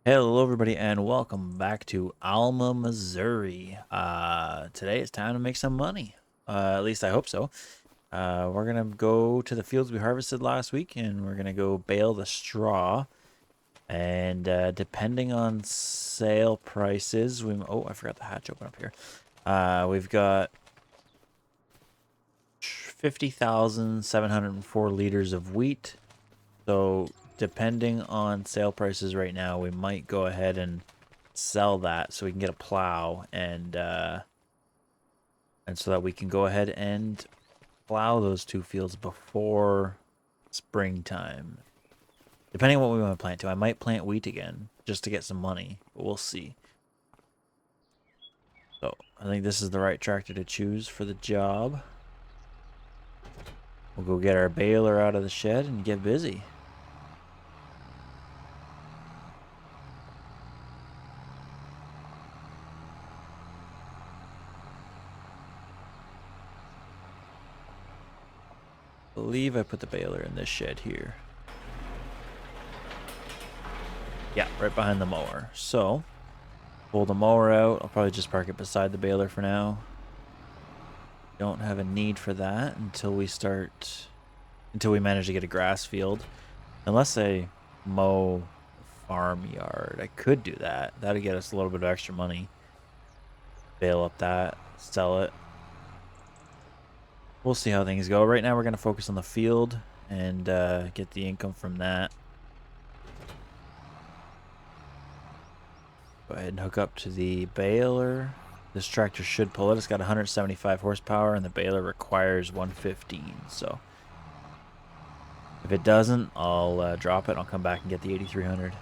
Hello, everybody, and welcome back to Alma, Missouri. Today it's time to make some money. At least I hope so. We're gonna go to the fields we harvested last week, and we're gonna go bale the straw. And depending on sale prices, I forgot the hatch open up here. We've got 50,704 liters of wheat. So depending on sale prices right now, we might go ahead and sell that so we can get a plow and so that we can go ahead and plow those two fields before springtime. Depending on what we want to plant to. I might plant wheat again just to get some money, but we'll see. So I think this is the right tractor to choose for the job. We'll go get our baler out of the shed and get busy. I believe I put the baler in this shed here. Yeah, right behind the mower. So, pull the mower out. I'll probably just park it beside the baler for now. Don't have a need for that until we manage to get a grass field. Unless I mow the farmyard. I could do that. That'd get us a little bit of extra money. Bale up that, sell it. We'll see how things go. Right now we're going to focus on the field and get the income from that. Go ahead and hook up to the baler. This tractor should pull it. It's got 175 horsepower and the baler requires 115. So if it doesn't, I'll drop it. I'll come back and get the 8300.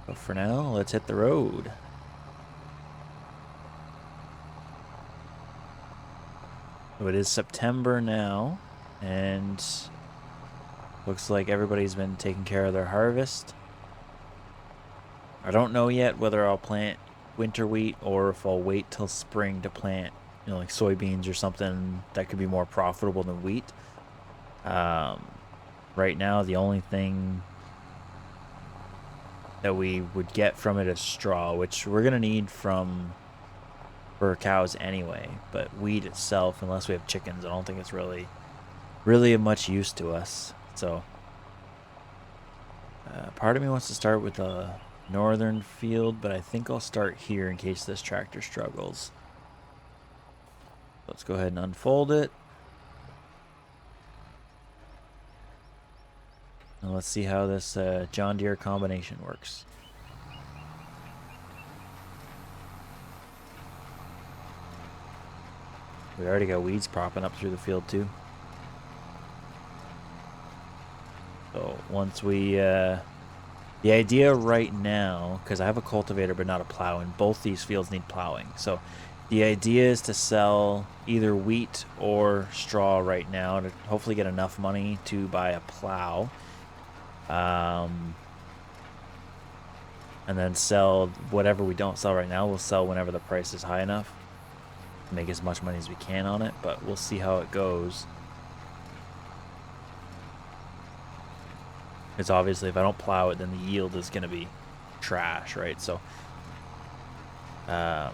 But for now, let's hit the road. So it is September now, and looks like everybody's been taking care of their harvest. I don't know yet whether I'll plant winter wheat or if I'll wait till spring to plant, like soybeans or something that could be more profitable than wheat. Right now, the only thing that we would get from it is straw, which we're gonna need for cows anyway. But wheat itself, unless we have chickens, I don't think it's really of much use to us. So part of me wants to start with a northern field, but I think I'll start here in case this tractor struggles. Let's go ahead and unfold it. And let's see how this John Deere combination works. We already got weeds propping up through the field too. So once we, the idea right now, because I have a cultivator but not a plow, and both these fields need plowing. So the idea is to sell either wheat or straw right now to hopefully get enough money to buy a plow. And then sell whatever we don't sell right now. We'll sell whenever the price is high enough. Make as much money as we can on it, but we'll see how it goes. Because obviously if I don't plow it, then the yield is going to be trash, right? So I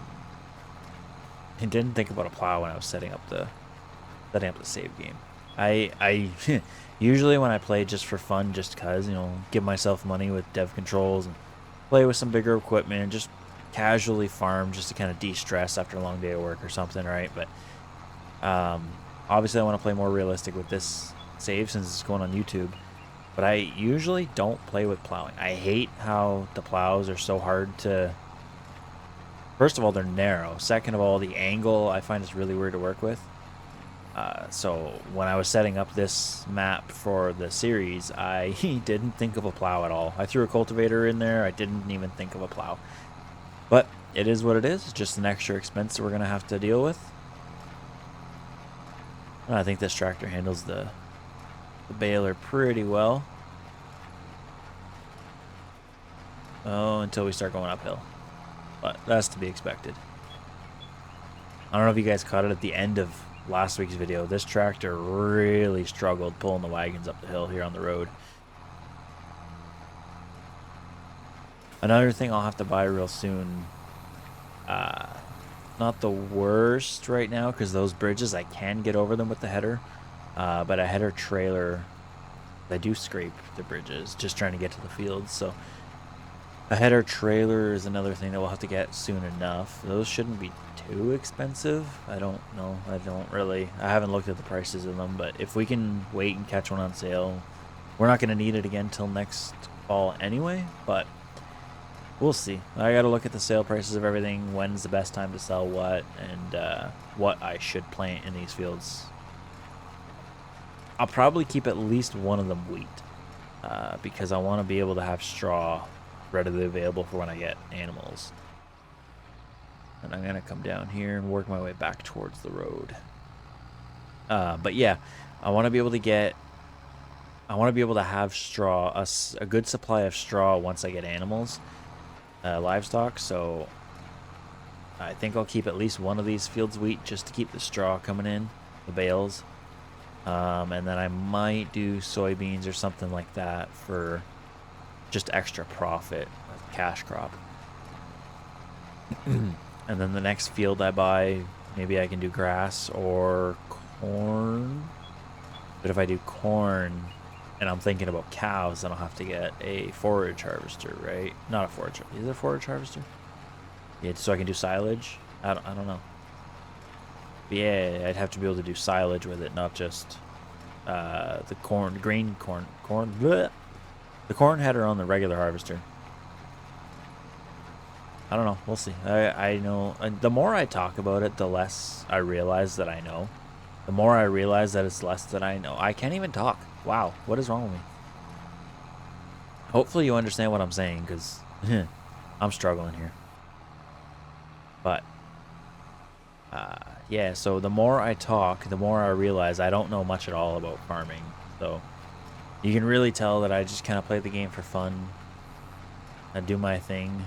didn't think about a plow when I was setting up the save game. I usually when I play just for fun, just cause, give myself money with dev controls and play with some bigger equipment and just casually farm just to kind of de-stress after a long day of work or something, right? But obviously I want to play more realistic with this save since it's going on YouTube. But I usually don't play with plowing. I hate how the plows are so hard to... First of all, they're narrow. Second of all, the angle I find is really weird to work with. So when I was setting up this map for the series, I didn't think of a plow at all. I threw a cultivator in there. I didn't even think of a plow. But it is what it is. It's just an extra expense that we're going to have to deal with. And I think this tractor handles the baler pretty well. Oh, until we start going uphill. But that's to be expected. I don't know if you guys caught it at the end of last week's video. This tractor really struggled pulling the wagons up the hill here on the road. Another thing I'll have to buy real soon. Not the worst right now because those bridges I can get over them with the header, but a header trailer, I do scrape the bridges just trying to get to the fields. So a header trailer is another thing that we'll have to get soon enough. Those shouldn't be too expensive. I don't know. I haven't looked at the prices of them, but if we can wait and catch one on sale, we're not going to need it again till next fall anyway, but we'll see. I got to look at the sale prices of everything, when's the best time to sell what, and what I should plant in these fields. I'll probably keep at least one of them wheat, because I want to be able to have straw readily available for when I get animals. And I'm going to come down here and work my way back towards the road. But yeah, I want to be able to have straw, a good supply of straw once I get animals. Livestock, so I think I'll keep at least one of these fields wheat just to keep the straw coming in, the bales, and then I might do soybeans or something like that for just extra profit, a cash crop. And then the next field I buy, maybe I can do grass or corn, but if I do corn and I'm thinking about cows, then I'll have to get a forage harvester, right? Not a forage. Is it a forage harvester? Yeah, so I can do silage. I don't know. But yeah, I'd have to be able to do silage with it, not just the green corn. Bleh. The corn header on the regular harvester. I don't know. We'll see. I know. The more I talk about it, the less I realize that I know. The more I realize that it's less that I know. I can't even talk. Wow, what is wrong with me? Hopefully you understand what I'm saying, because I'm struggling here. But, yeah, so the more I talk, the more I realize I don't know much at all about farming. So, you can really tell that I just kind of play the game for fun. I do my thing.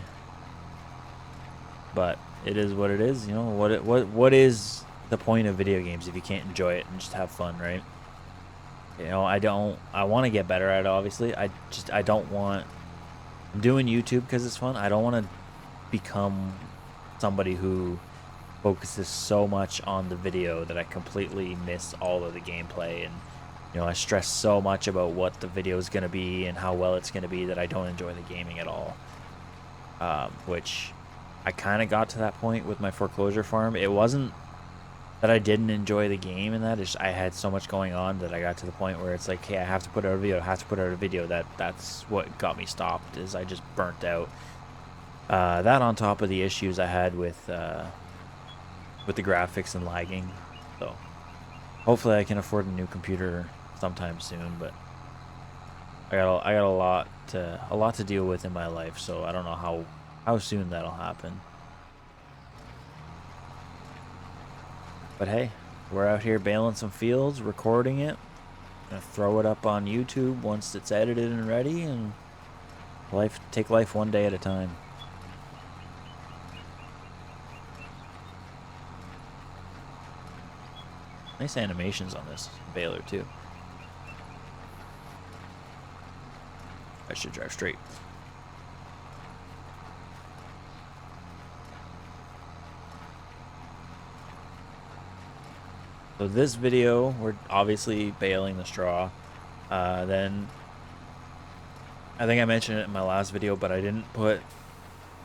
But it is what it is, you know? What is the point of video games if you can't enjoy it and just have fun, right? You know, I want to get better at it, obviously. I'm doing YouTube because it's fun. I don't want to become somebody who focuses so much on the video that I completely miss all of the gameplay. And, you know, I stress so much about what the video is going to be and how well it's going to be that I don't enjoy the gaming at all. Which I kind of got to that point with my foreclosure farm. It wasn't that I didn't enjoy the game and that. It's, I had so much going on that I got to the point where it's like, hey, I have to put out a video. That's what got me stopped, is I just burnt out. That on top of the issues I had with the graphics and lagging. So hopefully I can afford a new computer sometime soon, but I got a lot to deal with in my life, so I don't know how soon that'll happen. But hey, we're out here baling some fields, recording it. Gonna throw it up on YouTube once it's edited and ready, and take life one day at a time. Nice animations on this baler too. I should drive straight. So this video, we're obviously baling the straw. Then I think I mentioned it in my last video, but I didn't put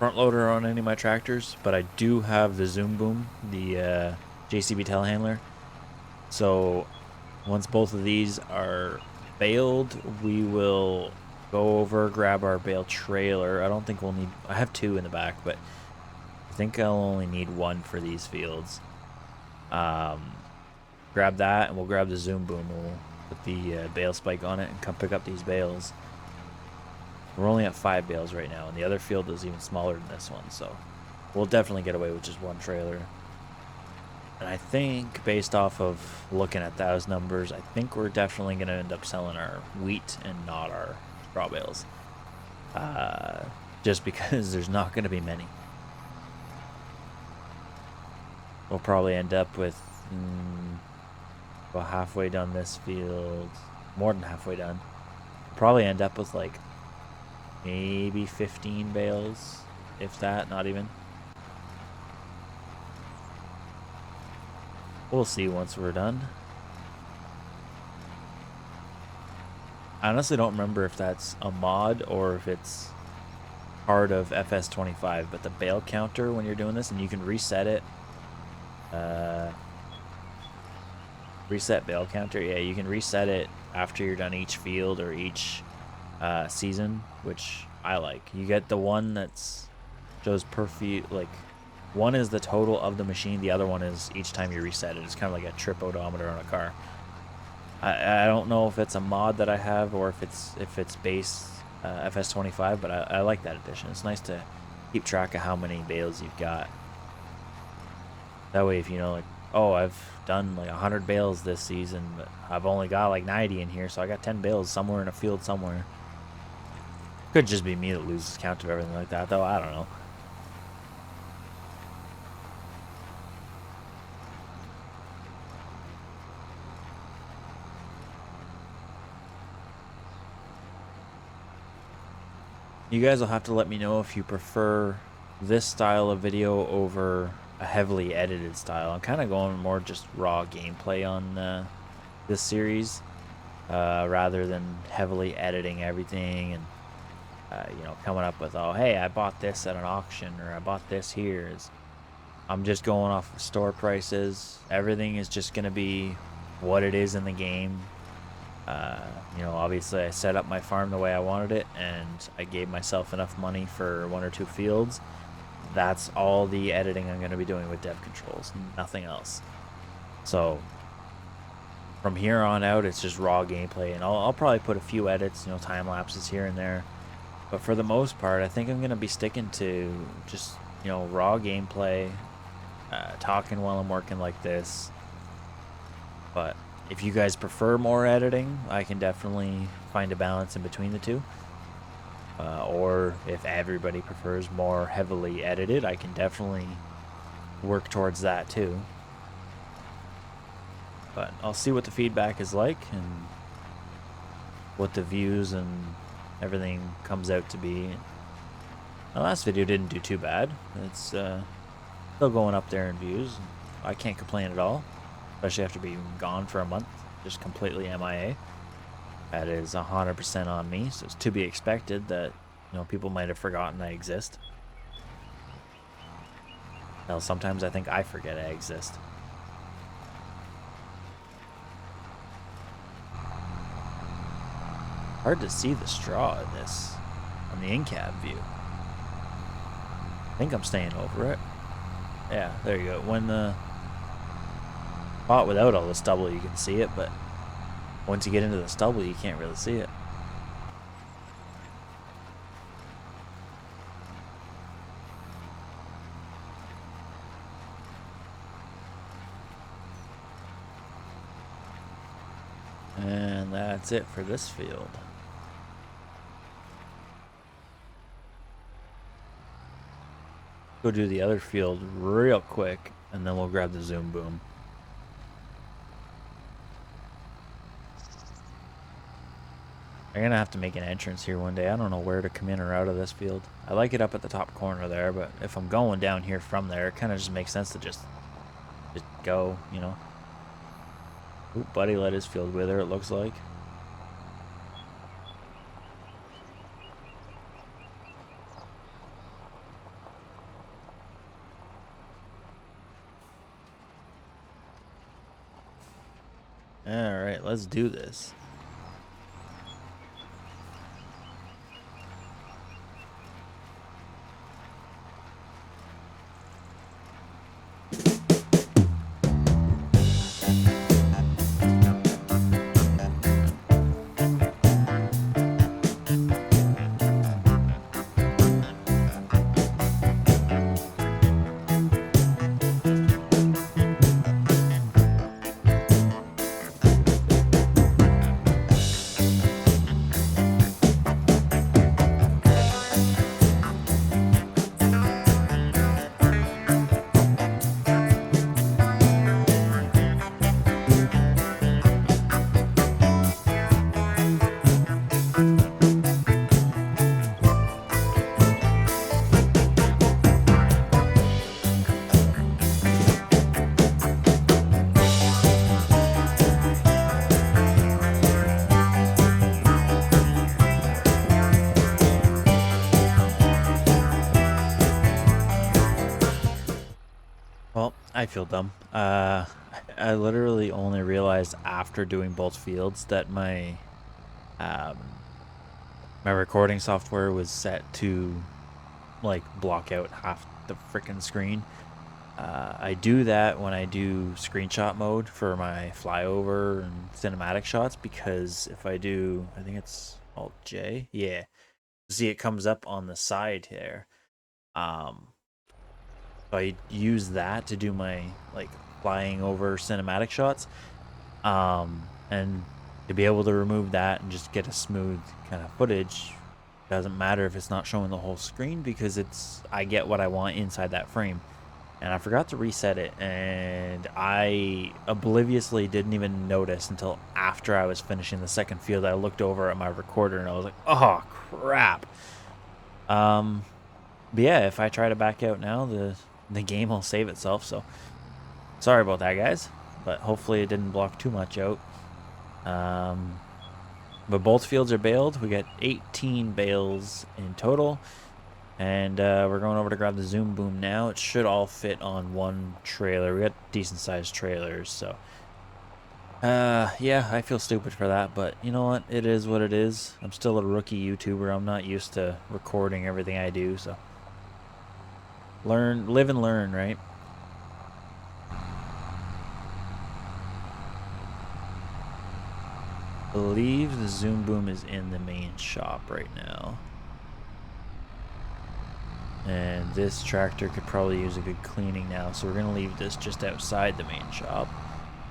front loader on any of my tractors, but I do have the Zoom Boom, the JCB telehandler. So once both of these are baled, we will go over, grab our bale trailer. I don't think we'll need, I have two in the back, but I think I'll only need one for these fields. Grab that, and we'll grab the Zoom Boom. We'll put the bale spike on it and come pick up these bales. We're only at 5 bales right now, and the other field is even smaller than this one, so we'll definitely get away with just one trailer. And I think, based off of looking at those numbers, I think we're definitely going to end up selling our wheat and not our straw bales. Just because there's not going to be many. We'll probably end up with about halfway done this field, more than halfway done. We'll probably end up with like maybe 15 bales, if that, not even. We'll see once we're done. I honestly don't remember if that's a mod or if it's part of FS25, but the bale counter when you're doing this, and you can reset it. Reset bale counter. Yeah, you can reset it after you're done each field or each season, which I like. You get the one that's shows per field, like one is the total of the machine, the other one is each time you reset it. It's kind of like a trip odometer on a car. I don't know if it's a mod that I have or if it's base FS25, but I like that addition. It's nice to keep track of how many bales you've got. That way, if you know, like, oh, I've done like 100 bales this season, but I've only got like 90 in here, so I got 10 bales somewhere in a field somewhere. Could just be me that loses count of everything like that, though. I don't know. You guys will have to let me know if you prefer this style of video over a heavily edited style. I'm kind of going more just raw gameplay on this series rather than heavily editing everything and you know, coming up with, oh, hey, I bought this at an auction or I bought this here. I'm just going off of store prices. Everything is just going to be what it is in the game. You know, obviously I set up my farm the way I wanted it, and I gave myself enough money for 1 or 2 fields. That's all the editing I'm going to be doing with dev controls, nothing else. So from here on out, it's just raw gameplay, and I'll probably put a few edits, you know, time lapses here and there. But for the most part, I think I'm going to be sticking to just, you know, raw gameplay, talking while I'm working like this. But if you guys prefer more editing, I can definitely find a balance in between the two. Or if everybody prefers more heavily edited, I can definitely work towards that too. But I'll see what the feedback is like and what the views and everything comes out to be. My last video didn't do too bad. It's still going up there in views. I can't complain at all. Especially after being gone for a month, just completely MIA. That is 100% on me, so it's to be expected that, you know, people might have forgotten I exist. Well, sometimes I think I forget I exist. Hard to see the straw in this on the in-cab view. I think I'm staying over it. Yeah, there you go. When the spot without all the stubble, you can see it, but once you get into the stubble, you can't really see it. And that's it for this field. Go do the other field real quick, and then we'll grab the zoom boom. I'm gonna have to make an entrance here one day. I don't know where to come in or out of this field. I like it up at the top corner there, but if I'm going down here from there, it kind of just makes sense to just go, you know. Ooh, buddy let his field wither, it looks like. Alright, let's do this. I feel dumb. I literally only realized after doing both fields that um, my recording software was set to like block out half the freaking screen. I do that when I do screenshot mode for my flyover and cinematic shots, because if I do, I think it's Alt J, yeah. See, it comes up on the side here. Um, so I use that to do my like flying over cinematic shots. And to be able to remove that and just get a smooth kind of footage, doesn't matter if it's not showing the whole screen, because I get what I want inside that frame. And I forgot to reset it, and I obliviously didn't even notice until after I was finishing the second field. I looked over at my recorder and I was like, oh crap. But yeah, if I try to back out now, the game will save itself. So sorry about that, guys, but hopefully it didn't block too much out. But both fields are baled. We got 18 bales in total. And we're going over to grab the zoom boom now. It should all fit on one trailer. We got decent sized trailers, so yeah, I feel stupid for that, but you know what? It is what it is. I'm still a rookie YouTuber. I'm not used to recording everything I do, so live and learn, right? I believe the zoom boom is in the main shop right now. And this tractor could probably use a good cleaning now, so we're going to leave this just outside the main shop.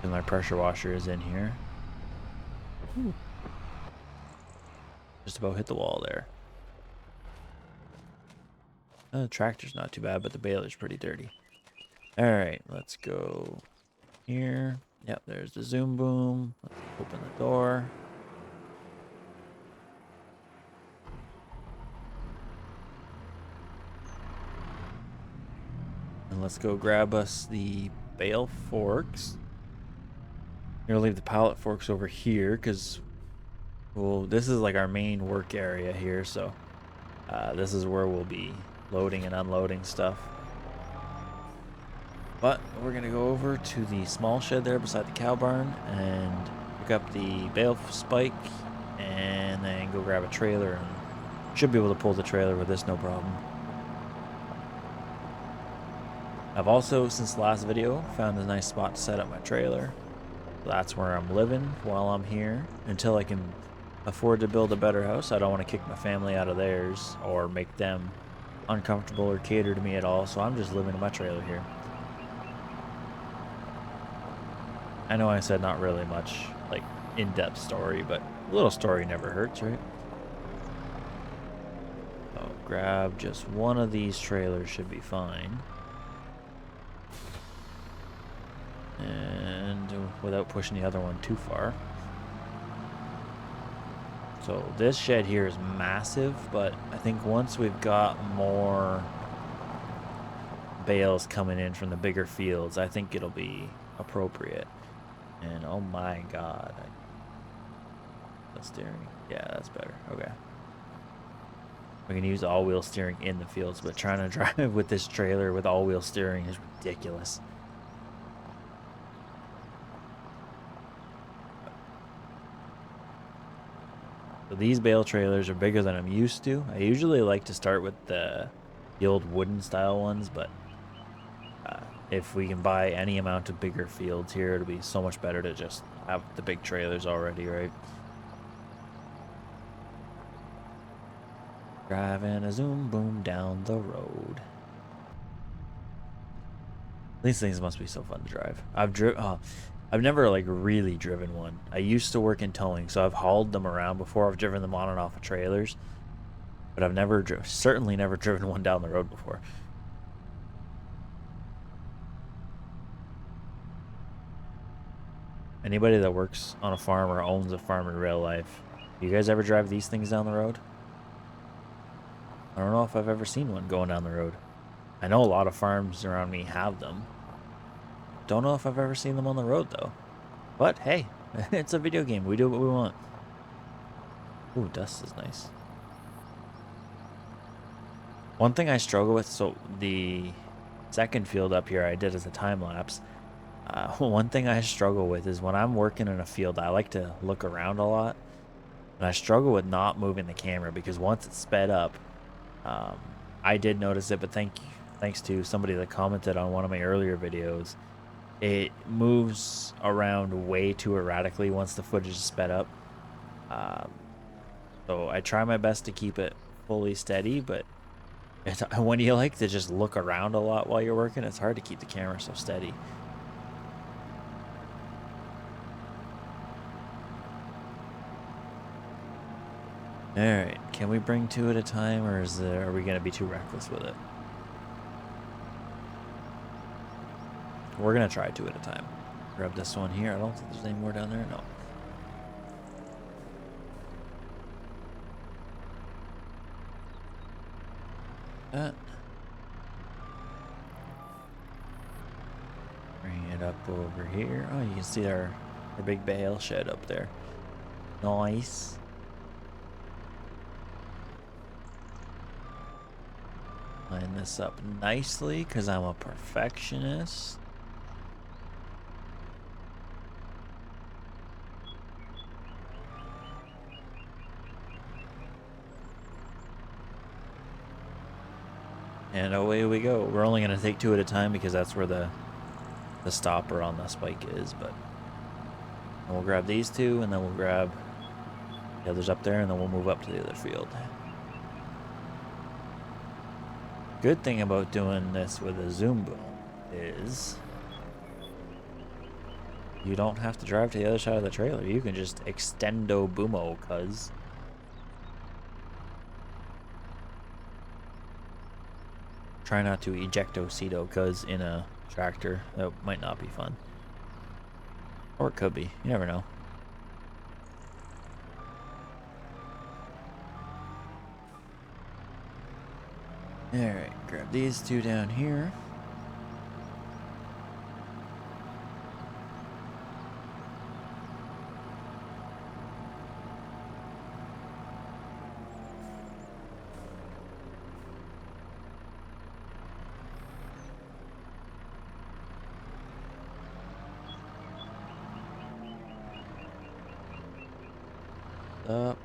And my pressure washer is in here. Ooh. Just about hit the wall there. The tractor's not too bad, but the baler's pretty dirty. Alright, let's go here. Yep, there's the zoom boom. Let's open the door. And let's go grab us the bale forks. I'm gonna leave the pallet forks over here because, well, this is like our main work area here, so this is where we'll be loading and unloading stuff. But we're gonna go over to the small shed there beside the cow barn and pick up the bale spike, and then go grab a trailer, and should be able to pull the trailer with this no problem. I've also, since the last video, found a nice spot to set up my trailer. That's where I'm living while I'm here until I can afford to build a better house. I don't want to kick my family out of theirs or make them uncomfortable or cater to me at all, so I'm just living in my trailer here. I know I said not really much like in-depth story, but a little story never hurts, right? So grab just one of these trailers, should be fine. And without pushing the other one too far. So this shed here is massive, but I think once we've got more bales coming in from the bigger fields, I think it'll be appropriate. And oh my god, the steering, yeah, that's better. Okay, we can use all-wheel steering in the fields, but trying to drive with this trailer with all-wheel steering is ridiculous. So these bale trailers are bigger than I'm used to. I usually like to start with the old wooden style ones, but if we can buy any amount of bigger fields here, it'll be so much better to just have the big trailers already, right? Driving a zoom boom down the road. These things must be so fun to drive. I've never like really driven one. I used to work in towing, so I've hauled them around before. I've driven them on and off of trailers, but I've never, certainly never driven one down the road before. Anybody that works on a farm or owns a farm in real life, you guys ever drive these things down the road? I don't know if I've ever seen one going down the road. I know a lot of farms around me have them. Don't know if I've ever seen them on the road though. But hey, it's a video game. We do what we want. Ooh, dust is nice. One thing I struggle with, so second field up here I did as a time lapse. One thing I struggle with is when I'm working in a field, I like to look around a lot. And I struggle with not moving the camera because once it's sped up, um, I did notice it, but thanks to somebody that commented on one of my earlier videos, it moves around way too erratically once the footage is sped up. Um, so I try my best to keep it fully steady, but when you like to just look around a lot while you're working, it's hard to keep the camera so steady. All right, can we bring two at a time, or are we gonna be too reckless with it? We're gonna try two at a time. Grab this one here. I don't think there's any more down there. No. That. Bring it up over here. Oh, you can see our big bale shed up there. Nice. Line this up nicely because I'm a perfectionist. And away we go. We're only going to take two at a time because that's where the stopper on the spike is. But we'll grab these two, and then we'll grab the others up there, and then we'll move up to the other field. Good thing about doing this with a zoom boom is you don't have to drive to the other side of the trailer. You can just extendo boomo, cuz. Try not to ejecto-cedo, cuz in a tractor. That might not be fun. Or it could be. You never know. Alright, grab these two down here. Up.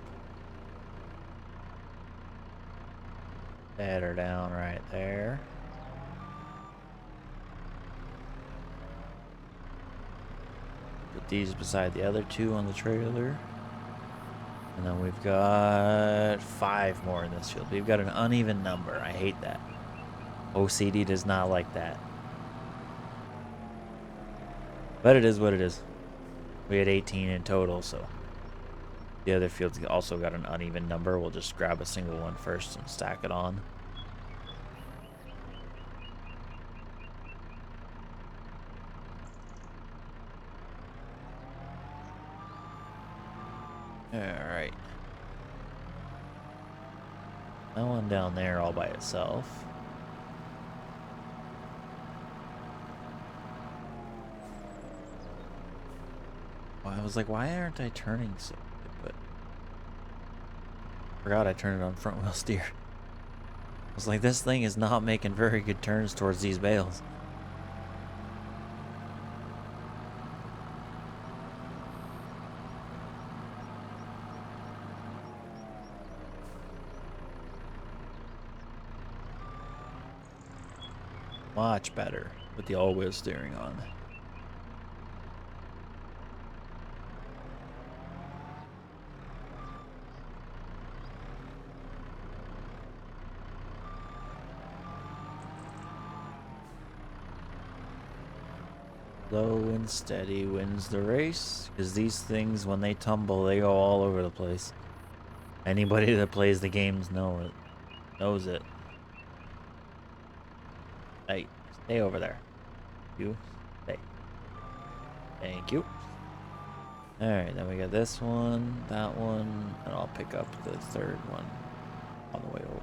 Set her down right there. Put these beside the other two on the trailer. And then we've got 5 more in this field. We've got an uneven number. I hate that. OCD does not like that. But it is what it is. We had 18 in total, so the other fields also got an uneven number. We'll just grab a single one first and stack it on. Alright. That one down there all by itself. Well, I was like, why aren't I turning so good? But forgot I turned it on front wheel steer. I was like, this thing is not making very good turns towards these bales. Much better with the all-wheel steering on. Slow and steady wins the race, because these things, when they tumble, they go all over the place. Anybody that plays the games knows it. Hey, stay over there. You stay. Thank you. Alright, then we got this one, that one, and I'll pick up the third one on the way over.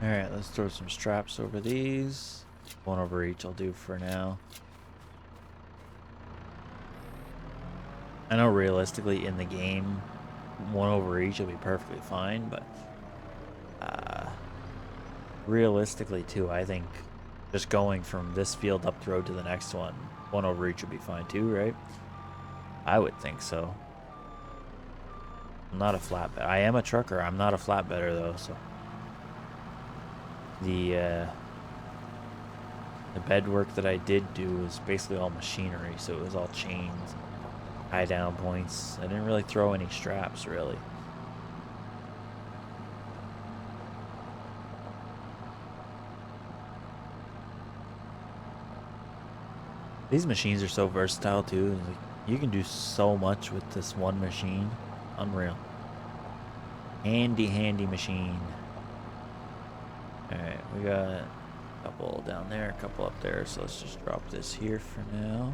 Alright, let's throw some straps over these. One over each I'll do for now. I know realistically in the game, one over each will be perfectly fine, but realistically too, I think just going from this field up the road to the next one over each would be fine too, right? I would think so. I'm not a flatbed. I am a trucker. I'm not a flatbedder though, so the bed work that I did do was basically all machinery, so it was all chains, tie down points. I didn't really throw any straps really. These machines are so versatile too. Like, you can do so much with this one machine. Unreal. Handy machine. Alright, we got a couple down there, a couple up there, so let's just drop this here for now.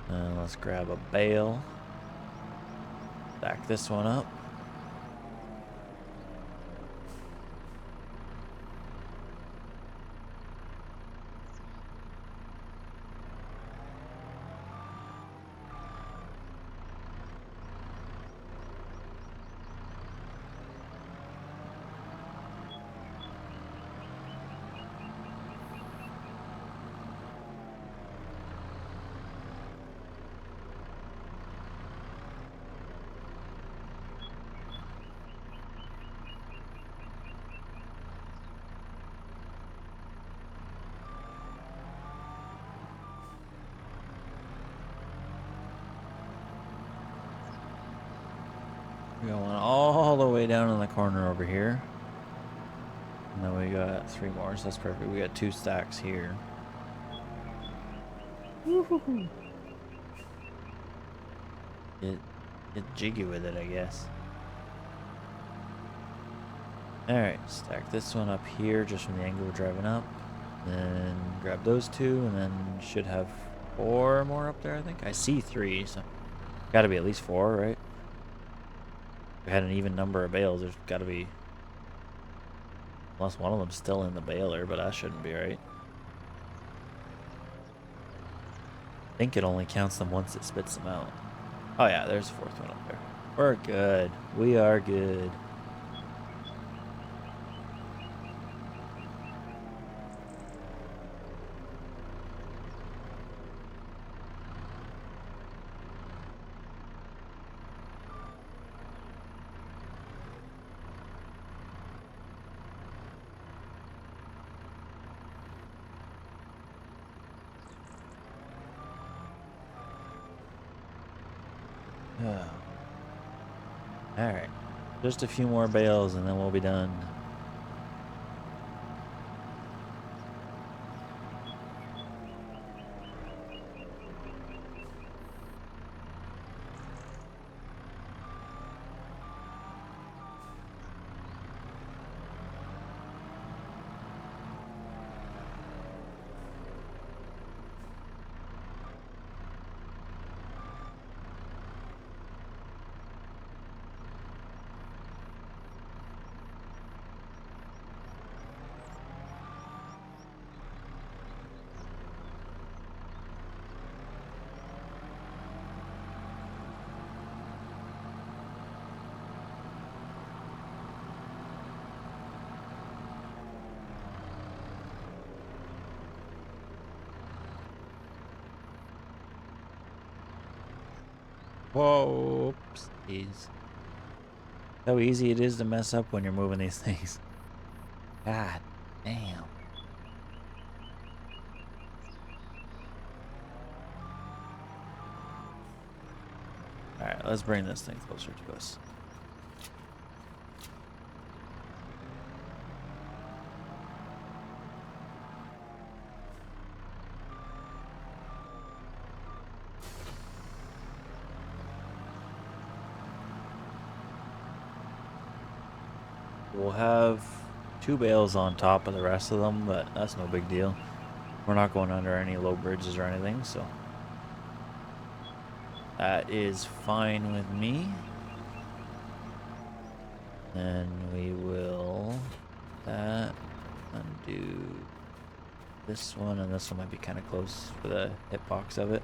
And let's grab a bale. Stack this one up. We're going all the way down in the corner over here. And then we got 3 more, so that's perfect. We got 2 stacks here. Woo-hoo-hoo. Get jiggy with it, I guess. Alright, stack this one up here just from the angle we're driving up. Then grab those 2, and then should have 4 more up there, I think. I see 3, so gotta be at least 4, right? If we had an even number of bales, there's gotta be... Unless one of them's still in the baler, but that shouldn't be right. I think it only counts them once it spits them out. Oh yeah, there's the 4th one up there. We're good. We are good. Alright, just a few more bales and then we'll be done. Whoopsies. How easy it is to mess up when you're moving these things. God damn. Alright, let's bring this thing closer to us. We'll have 2 bales on top of the rest of them, but that's no big deal. We're not going under any low bridges or anything, so that is fine with me. Then we will that. Undo this one, and this one might be kind of close for the hitbox of it.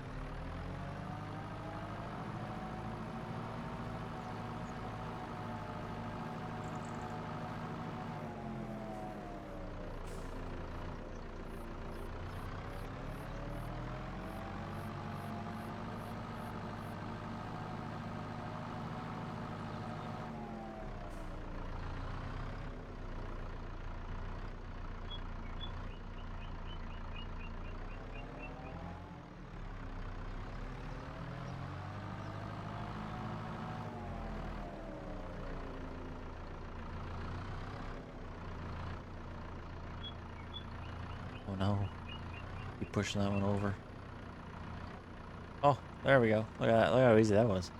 Oh no. Keep pushing that one over. Oh, there we go. Look at that. Look how easy that was.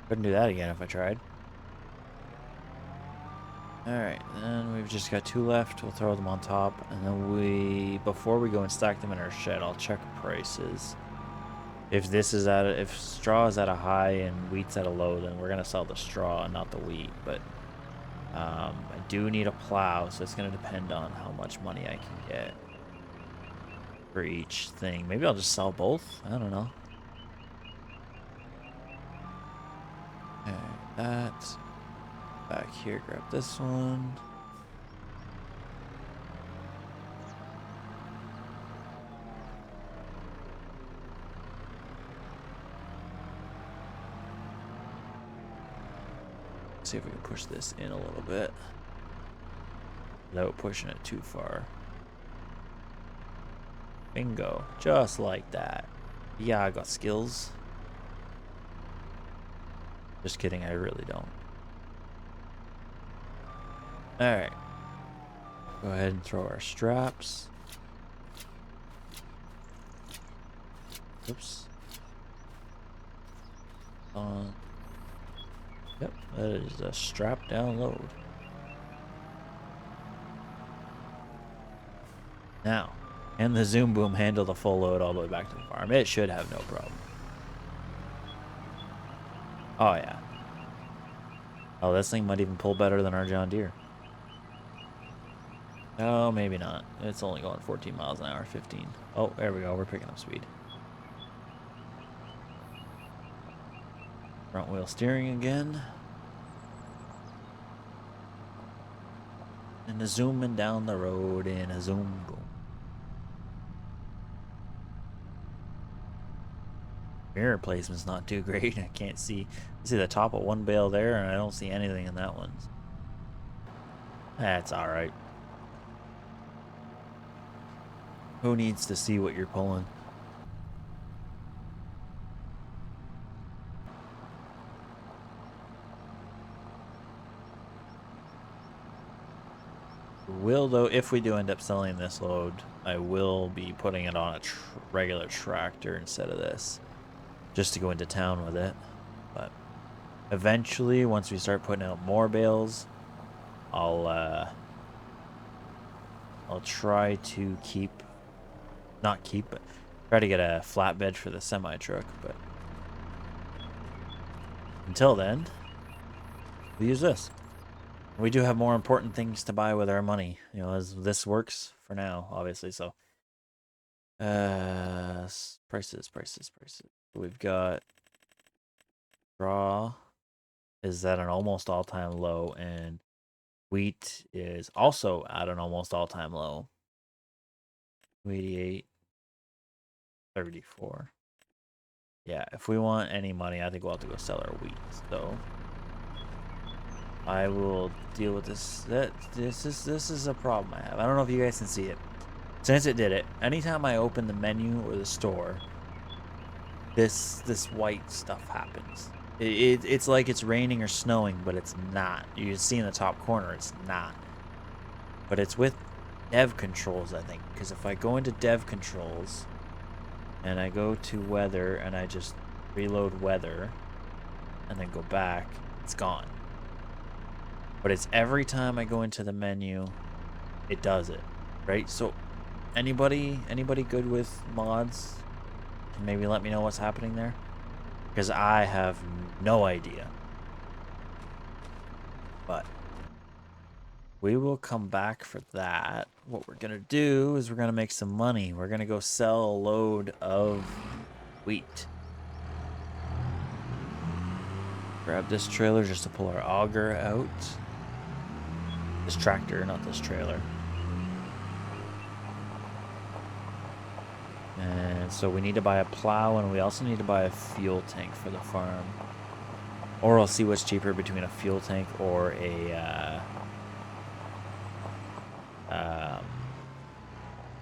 Couldn't do that again if I tried. Alright, then we've just got 2 left. We'll throw them on top. And then before we go and stack them in our shed, I'll check prices. If straw is at a high and wheat's at a low, then we're going to sell the straw and not the wheat. But I do need a plow, so it's going to depend on how much money I can get for each thing. Maybe I'll just sell both. I don't know. Alright, that. Back here, grab this one. See if we can push this in a little bit without pushing it too far. Bingo. Just like that. Yeah, I got skills. Just kidding, I really don't. Alright. Go ahead and throw our straps. Oops. Yep, that is a strap down load. Now, can the Zoom Boom handle the full load all the way back to the farm? It should have no problem. Oh yeah. Oh, this thing might even pull better than our John Deere. Oh, maybe not. It's only going 14 miles an hour, 15. Oh, there we go. We're picking up speed. Front wheel steering again. And a zooming down the road in a Zoom Boom. Mirror placement's not too great. I can't see. I see the top of one bale there, and I don't see anything in that one. That's alright. Who needs to see what you're pulling? Will, though, if we do end up selling this load, I will be putting it on a regular tractor instead of this, just to go into town with it. But eventually, once we start putting out more bales, I'll try to try to get a flatbed for the semi truck. But until then, we use this. We do have more important things to buy with our money, you know, as this works for now, obviously. So, prices. We've got straw is at an almost all-time low, and wheat is also at an almost all-time low. 288, 34. Yeah, if we want any money, I think we'll have to go sell our wheat. So I will deal with this. This is a problem I have. I don't know if you guys can see it. Since it did it, anytime I open the menu or the store, this white stuff happens. It's like it's raining or snowing, but it's not. You can see in the top corner, it's not. But it's with dev controls, I think, because if I go into dev controls and I go to weather and I just reload weather and then go back, it's gone. But it's every time I go into the menu, it does it, right? So anybody good with mods, can maybe let me know what's happening there, because I have no idea. But we will come back for that. What we're going to do is we're going to make some money. We're going to go sell a load of wheat. Grab this trailer just to pull our auger out. This tractor, not this trailer. And so we need to buy a plow, and we also need to buy a fuel tank for the farm. Or I'll see what's cheaper between a fuel tank or a,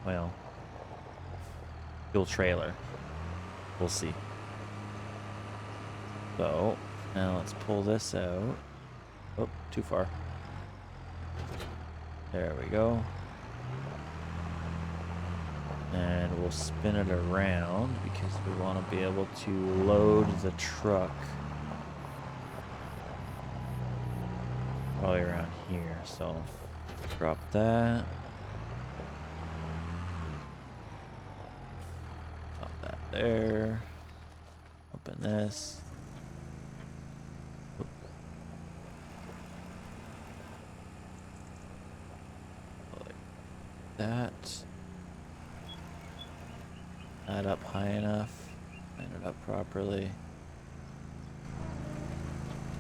well, fuel trailer. We'll see. So, now let's pull this out. Oh, too far. There we go. And we'll spin it around because we want to be able to load the truck. Probably around here, so drop that. Drop that there. Open this. Oop. Like that. That up high enough. Line it up properly.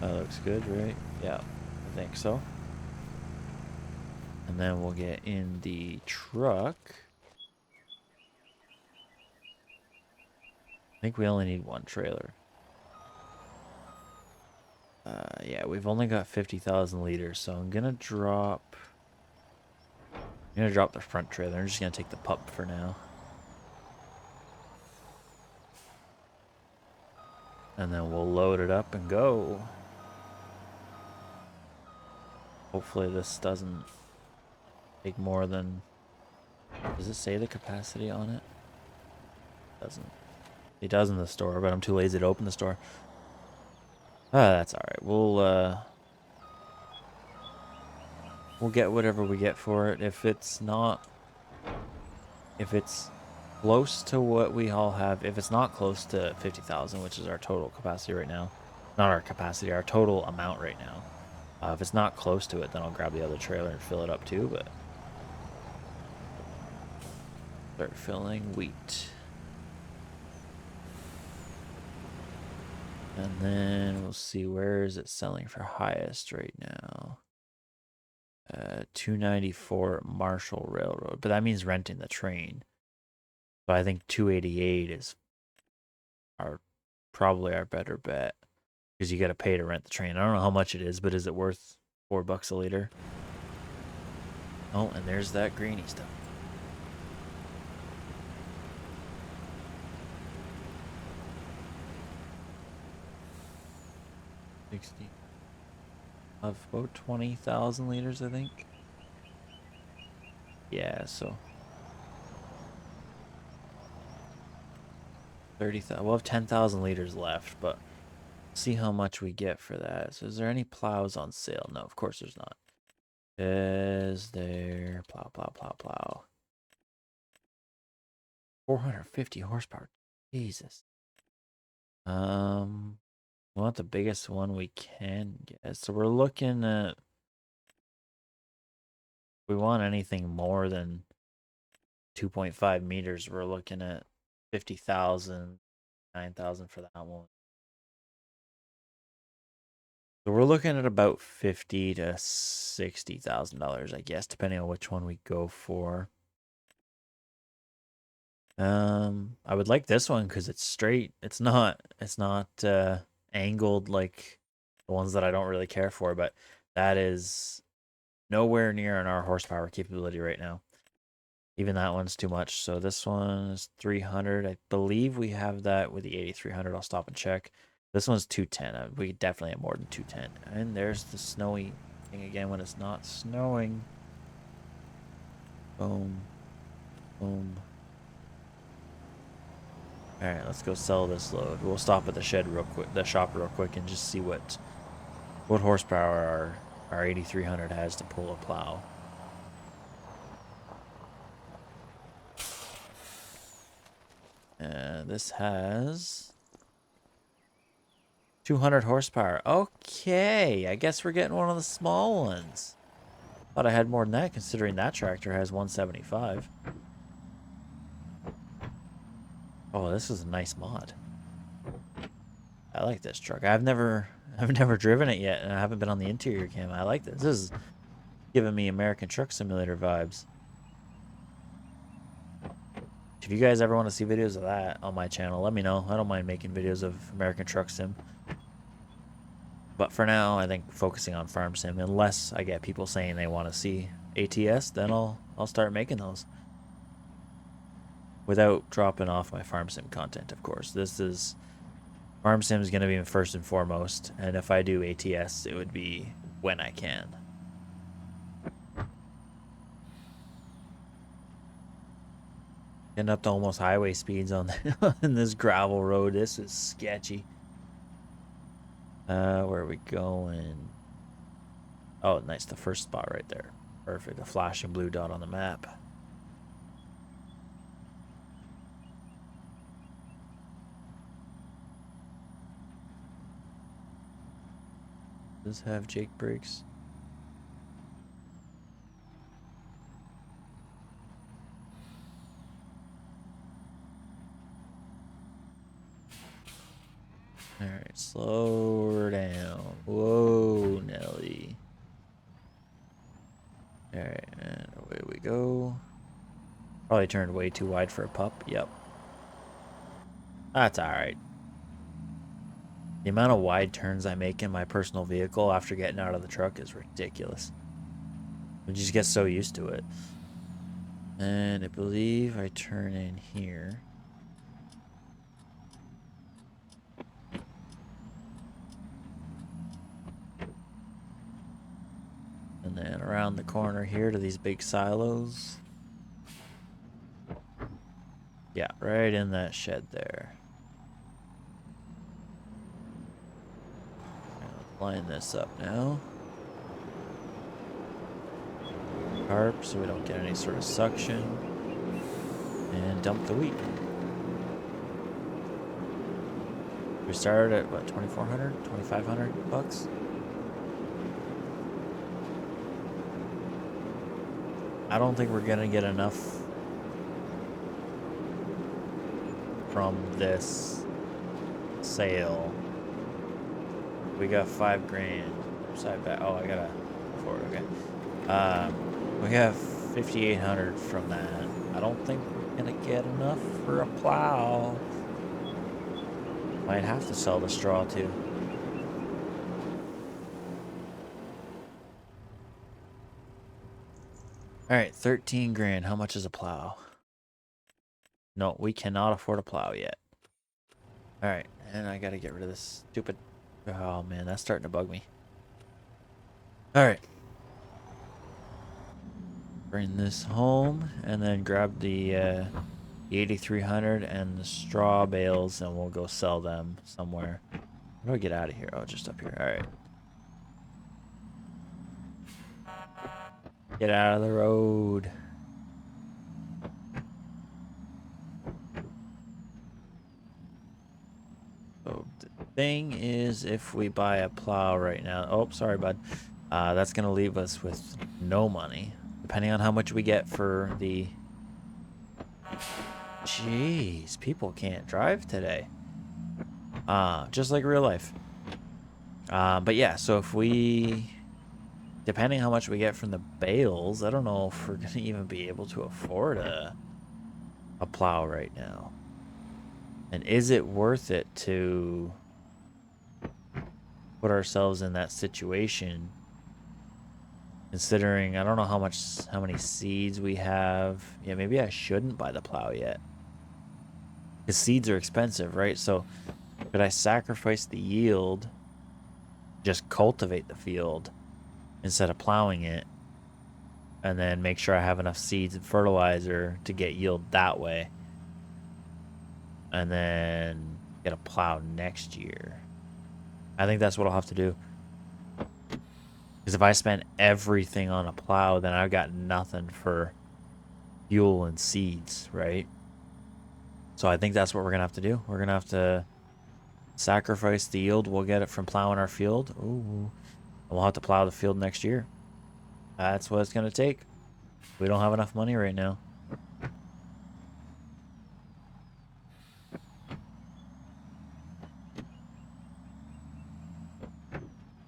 That looks good, right? Yeah. I think so. And then we'll get in the truck. I think we only need one trailer. Yeah, we've only got 50,000 liters, so I'm gonna drop the front trailer. I'm just gonna take the pup for now. And then we'll load it up and go. Hopefully this doesn't take more than... Does it say the capacity on it? It doesn't. It does in the store, but I'm too lazy to open the store. That's alright. We'll get whatever we get for it. If it's close to what we all have, if it's not close to 50,000, which is our total capacity right now, not our capacity, our total amount right now. If it's not close to it, then I'll grab the other trailer and fill it up too, but start filling wheat. And then we'll see, where is it selling for highest right now? 294 Marshall Railroad, but that means renting the train. So I think 288 is probably our better bet, because you got to pay to rent the train. I don't know how much it is, but is it worth $4 a liter? Oh, and there's that greeny stuff. Of about 20,000 liters, I think. Yeah, so 30,000. We'll have 10,000 liters left, but see how much we get for that. So is there any plows on sale? No, of course there's not. Is there plow? 450 horsepower. Jesus. We want the biggest one we can get. So we're looking at, we want anything more than 2.5 meters. We're looking at 50,000, 9,000 for that one. So we're looking at about $50,000 to $60,000, I guess, depending on which one we go for. I would like this one because it's straight. It's not angled like the ones that I don't really care for, but that is nowhere near in our horsepower capability right now. Even that one's too much. So this one is 300. I believe we have that with the 8300. I'll stop and check. This one's 210. We definitely have more than 210. And there's the snowy thing again when it's not snowing. Boom. Boom. Alright, let's go sell this load. We'll stop at the shed real quick, the shop real quick, and just see what horsepower our 8300 has to pull a plow. This has 200 horsepower. Okay, I guess we're getting one of the small ones. Thought I had more than that, considering that tractor has 175. Oh, this is a nice mod. I like this truck. I've never driven it yet, and I haven't been on the interior cam. I like this. This is giving me American Truck Simulator vibes. If you guys ever want to see videos of that on my channel, let me know. I don't mind making videos of American Truck Sim. But for now, I think focusing on Farm Sim, unless I get people saying they want to see ATS, then I'll start making those. Without dropping off my Farm Sim content, of course. This is... Farm Sim is going to be first and foremost, and if I do ATS, it would be when I can. Getting up to almost highway speeds on this gravel road. This is sketchy. Where are we going? Oh, nice. The first spot right there. Perfect. The flashing blue dot on the map. Does this have Jake brakes? Alright, slow her down. Whoa, Nelly. Alright, and away we go. Probably turned way too wide for a pup. Yep. That's alright. The amount of wide turns I make in my personal vehicle after getting out of the truck is ridiculous. I just get so used to it. And I believe I turn in here. And then around the corner here to these big silos. Yeah, right in that shed there. Line this up now. Carp so we don't get any sort of suction. And dump the wheat. We started at what, 2,400, 2,500 bucks? I don't think we're gonna get enough from this sale. We got 5 grand. Side back. Oh, I gotta afford. Okay. We have 5,800 from that. I don't think we're gonna get enough for a plow. Might have to sell the straw too. All right, 13 grand. How much is a plow? No, we cannot afford a plow yet. All right, and I gotta get rid of this stupid. Oh man, that's starting to bug me. All right. Bring this home and then grab the 8,300 and the straw bales, and we'll go sell them somewhere. How do I get out of here? Oh, just up here. All right. Get out of the road. So the thing is, if we buy a plow right now, oh, sorry, bud. That's gonna leave us with no money, depending on how much we get for the. Jeez, people can't drive today. Just like real life. But yeah, so if we, depending how much we get from the bales, I don't know if we're gonna even be able to afford a plow right now. And is it worth it to put ourselves in that situation? Considering I don't know how many seeds we have. Yeah, maybe I shouldn't buy the plow yet. Because seeds are expensive, right? So could I sacrifice the yield, just cultivate the field instead of plowing it, and then make sure I have enough seeds and fertilizer to get yield that way, and then get a plow next year? I think that's what I'll have to do. Because if I spend everything on a plow, then I've got nothing for fuel and seeds, right? So I think that's what we're going to have to do. We're going to have to sacrifice the yield we'll get it from plowing our field. Ooh. And we'll have to plow the field next year. That's what it's going to take. We don't have enough money right now.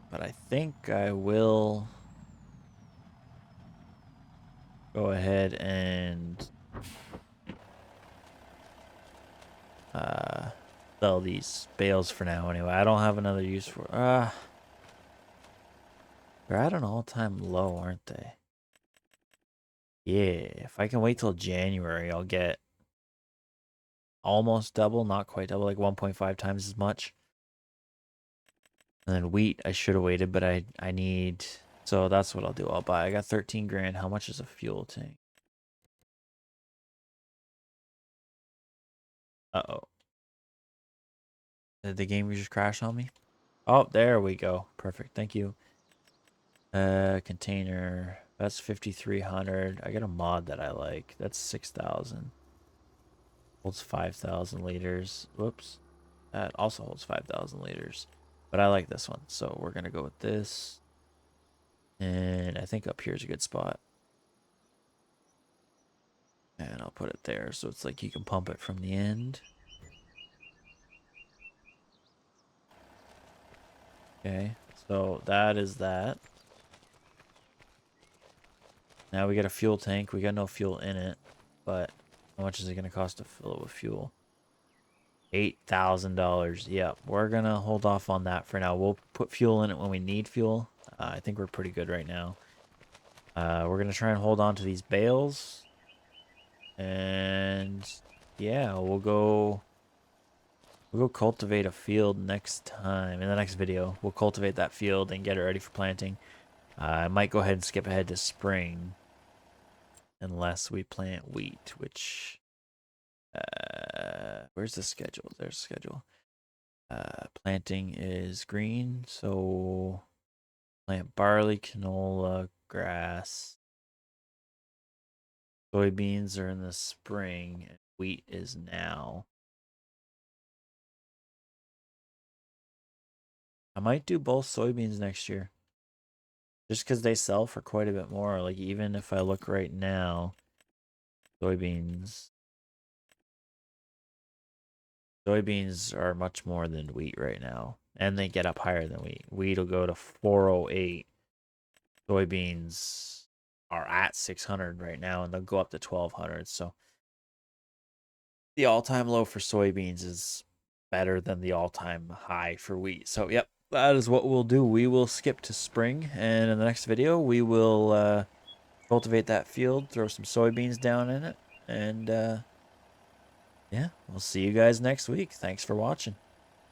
But I think I will go ahead and sell these bales for now anyway. I don't have another use for they're at an all-time low, aren't they? Yeah, if I can wait till January, I'll get almost double, not quite double, like 1.5 times as much. And then wheat, I should have waited, but I need, so that's what I'll do. I'll buy. I got 13 grand. How much is a fuel tank? Uh-oh. Did the game just crash on me? Oh, there we go. Perfect. Thank you. Container. That's 5,300. I got a mod that I like. That's 6,000. Holds 5,000 liters. Whoops. That also holds 5,000 liters. But I like this one, so we're gonna go with this. And I think up here is a good spot. And I'll put it there, so it's like you can pump it from the end. Okay, so that is that. Now we got a fuel tank. We got no fuel in it, but how much is it gonna cost to fill it with fuel? $8,000. Yep, we're gonna hold off on that for now. We'll put fuel in it when we need fuel. I think we're pretty good right now. We're gonna try and hold on to these bales, and yeah, we'll go cultivate a field next time. In the next video, we'll cultivate that field and get it ready for planting. I might go ahead and skip ahead to spring, unless we plant wheat, which where's the schedule? There's a schedule. Planting is green, so plant barley, canola, grass. Soybeans are in the spring, and wheat is now. I might do both soybeans next year. Just because they sell for quite a bit more. Like, even if I look right now, soybeans are much more than wheat right now. And they get up higher than wheat. Wheat will go to 408. Soybeans are at 600 right now, and they'll go up to 1200. So the all-time low for soybeans is better than the all-time high for wheat. So, yep, that is what we'll do. We will skip to spring, and in the next video, we will cultivate that field, throw some soybeans down in it, and yeah, we'll see you guys next week. Thanks for watching.